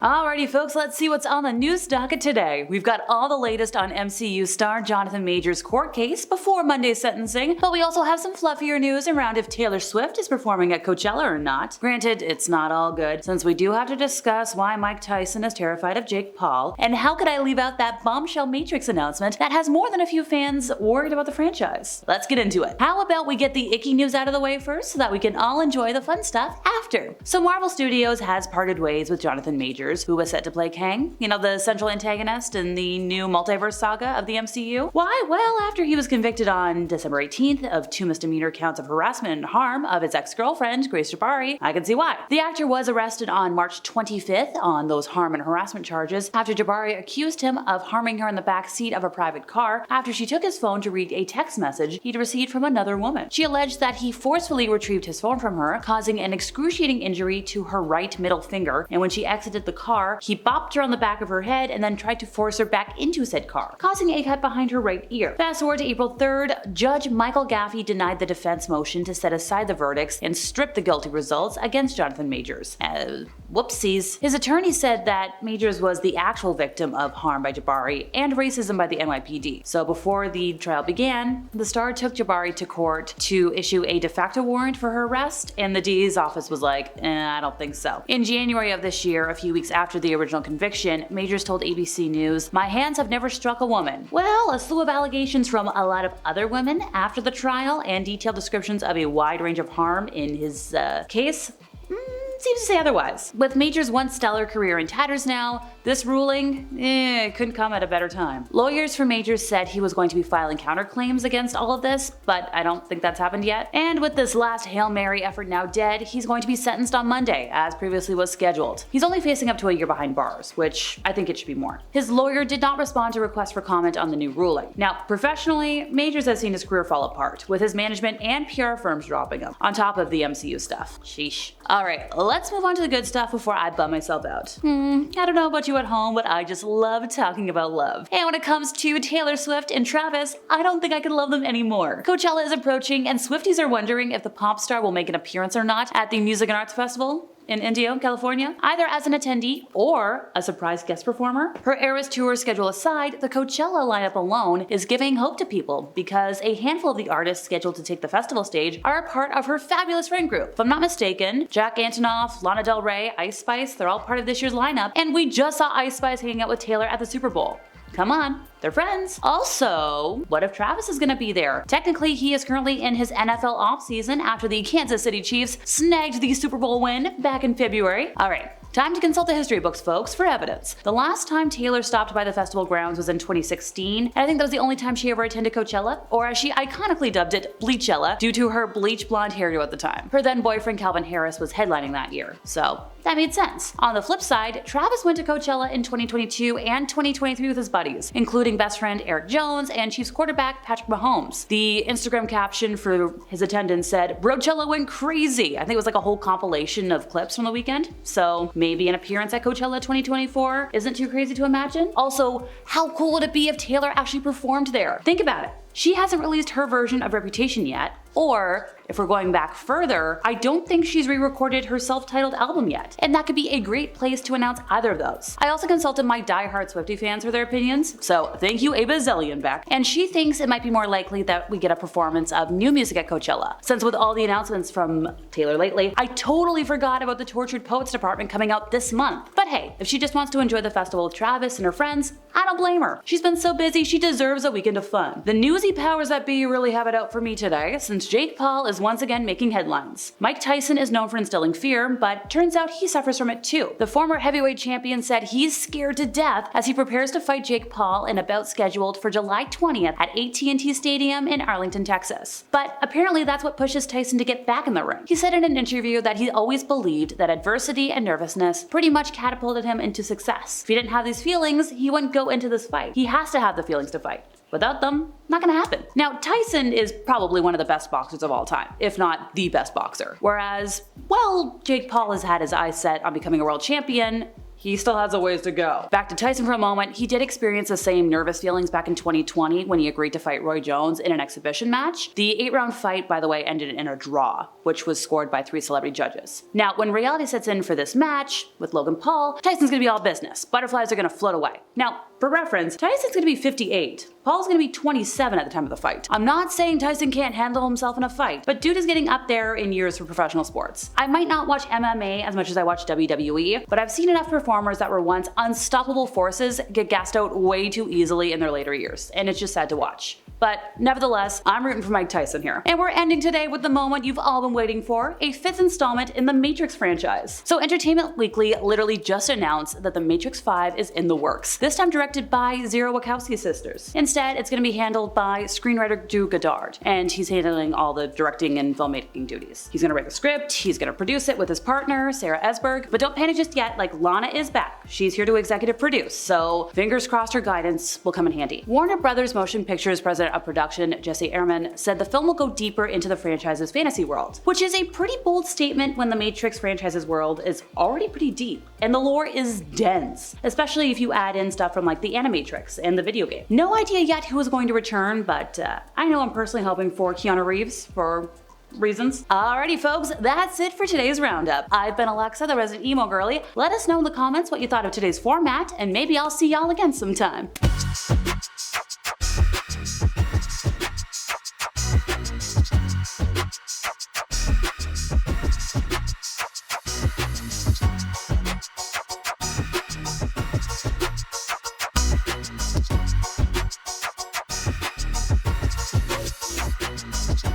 Alrighty folks, let's see what's on the news docket today. We've got all the latest on MCU star Jonathan Majors' court case before Monday's sentencing, but we also have some fluffier news around if Taylor Swift is performing at Coachella or not. Granted, it's not all good, since we do have to discuss why Mike Tyson is terrified of Jake Paul, and how could I leave out that bombshell Matrix announcement that has more than a few fans worried about the franchise. Let's get into it. How about we get the icky news out of the way first so that we can all enjoy the fun stuff after? So Marvel Studios has parted ways with Jonathan Majors, who was set to play Kang, the central antagonist in the new multiverse saga of the MCU. Why? Well, after he was convicted on December 18th of 2 misdemeanor counts of harassment and harm of his ex-girlfriend, Grace Jabari, I can see why. The actor was arrested on March 25th on those harm and harassment charges after Jabari accused him of harming her in the back seat of a private car after she took his phone to read a text message he'd received from another woman. She alleged that he forcefully retrieved his phone from her, causing an excruciating injury to her right middle finger, and when she exited the car, he bopped her on the back of her head and then tried to force her back into said car, causing a cut behind her right ear. Fast forward to April 3rd, Judge Michael Gaffey denied the defense motion to set aside the verdicts and strip the guilty results against Jonathan Majors. Whoopsies. His attorney said that Majors was the actual victim of harm by Jabari and racism by the NYPD. So before the trial began, the star took Jabari to court to issue a de facto warrant for her arrest, and the DA's office was like, I don't think so. In January of this year, a few weeks after the original conviction, Majors told ABC News, "My hands have never struck a woman." Well, a slew of allegations from a lot of other women after the trial and detailed descriptions of a wide range of harm in his case seems to say otherwise. With Majors' once stellar career in tatters now, this ruling, couldn't come at a better time. Lawyers for Majors said he was going to be filing counterclaims against all of this, but I don't think that's happened yet. And with this last Hail Mary effort now dead, he's going to be sentenced on Monday, as previously was scheduled. He's only facing up to a year behind bars, which I think it should be more. His lawyer did not respond to requests for comment on the new ruling. Now, professionally, Majors has seen his career fall apart, with his management and PR firms dropping him, on top of the MCU stuff. Sheesh. Alright, let's move on to the good stuff before I bum myself out. I don't know about you at home, but I just love talking about love. And when it comes to Taylor Swift and Travis, I don't think I can love them anymore. Coachella is approaching, and Swifties are wondering if the pop star will make an appearance or not at the Music and Arts Festival in Indio, California, either as an attendee or a surprise guest performer. Her Eras tour schedule aside, the Coachella lineup alone is giving hope to people because a handful of the artists scheduled to take the festival stage are a part of her fabulous friend group. If I'm not mistaken, Jack Antonoff, Lana Del Rey, Ice Spice, they're all part of this year's lineup, and we just saw Ice Spice hanging out with Taylor at the Super Bowl. Come on, they're friends. Also, what if Travis is gonna be there? Technically, he is currently in his NFL offseason after the Kansas City Chiefs snagged the Super Bowl win back in February. Alright, time to consult the history books, folks, for evidence. The last time Taylor stopped by the festival grounds was in 2016, and I think that was the only time she ever attended Coachella, or as she iconically dubbed it, Bleachella, due to her bleach blonde hairdo at the time. Her then boyfriend Calvin Harris was headlining that year, so that made sense. On the flip side, Travis went to Coachella in 2022 and 2023 with his buddies, including best friend Eric Jones and Chiefs quarterback Patrick Mahomes. The Instagram caption for his attendance said, "Brochella went crazy." I think it was like a whole compilation of clips from the weekend, so maybe an appearance at Coachella 2024 isn't too crazy to imagine. Also, how cool would it be if Taylor actually performed there? Think about it. She hasn't released her version of Reputation yet, or if we're going back further, I don't think she's re-recorded her self-titled album yet, and that could be a great place to announce either of those. I also consulted my die-hard Swiftie fans for their opinions, so thank you a bazillion back, and she thinks it might be more likely that we get a performance of new music at Coachella, since with all the announcements from Taylor lately, I totally forgot about the Tortured Poets department coming out this month. But hey, if she just wants to enjoy the festival with Travis and her friends, I don't blame her. She's been so busy, she deserves a weekend of fun. The newsy powers that be really have it out for me today, since Jake Paul is once again making headlines. Mike Tyson is known for instilling fear, but turns out he suffers from it too. The former heavyweight champion said he's scared to death as he prepares to fight Jake Paul in a bout scheduled for July 20th at AT&T Stadium in Arlington, Texas. But apparently that's what pushes Tyson to get back in the ring. He said in an interview that he always believed that adversity and nervousness pretty much catapulted him into success. If he didn't have these feelings, he wouldn't go into this fight. He has to have the feelings to fight. Without them, not gonna happen. Now, Tyson is probably one of the best boxers of all time, if not the best boxer. Whereas, well, Jake Paul has had his eyes set on becoming a world champion, he still has a ways to go. Back to Tyson for a moment, he did experience the same nervous feelings back in 2020 when he agreed to fight Roy Jones in an exhibition match. The 8-round fight, by the way, ended in a draw, which was scored by 3 celebrity judges. Now, when reality sets in for this match with Logan Paul, Tyson's gonna be all business. Butterflies are gonna float away. Now, for reference, Tyson's gonna be 58. Paul's gonna be 27 at the time of the fight. I'm not saying Tyson can't handle himself in a fight, but dude is getting up there in years for professional sports. I might not watch MMA as much as I watch WWE, but I've seen enough performers that were once unstoppable forces get gassed out way too easily in their later years, and it's just sad to watch. But nevertheless, I'm rooting for Mike Tyson here. And we're ending today with the moment you've all been waiting for, a 5th installment in the Matrix franchise. So Entertainment Weekly literally just announced that The Matrix 5 is in the works, this time directed by Zero Wachowski sisters. Instead, it's going to be handled by screenwriter Drew Goddard, and he's handling all the directing and filmmaking duties. He's going to write the script, he's going to produce it with his partner, Sarah Esberg, but don't panic just yet, like Lana is back. She's here to executive produce, so fingers crossed her guidance will come in handy. Warner Brothers Motion Pictures president of production, Jesse Ehrman, said the film will go deeper into the franchise's fantasy world, which is a pretty bold statement when the Matrix franchise's world is already pretty deep, and the lore is dense, especially if you add in stuff from like the Animatrix and the video game. No idea yet who is going to return, but I know I'm personally hoping for Keanu Reeves for reasons. Alrighty folks, that's it for today's roundup. I've been Alexa, the resident emo girly. Let us know in the comments what you thought of today's format, and maybe I'll see y'all again sometime.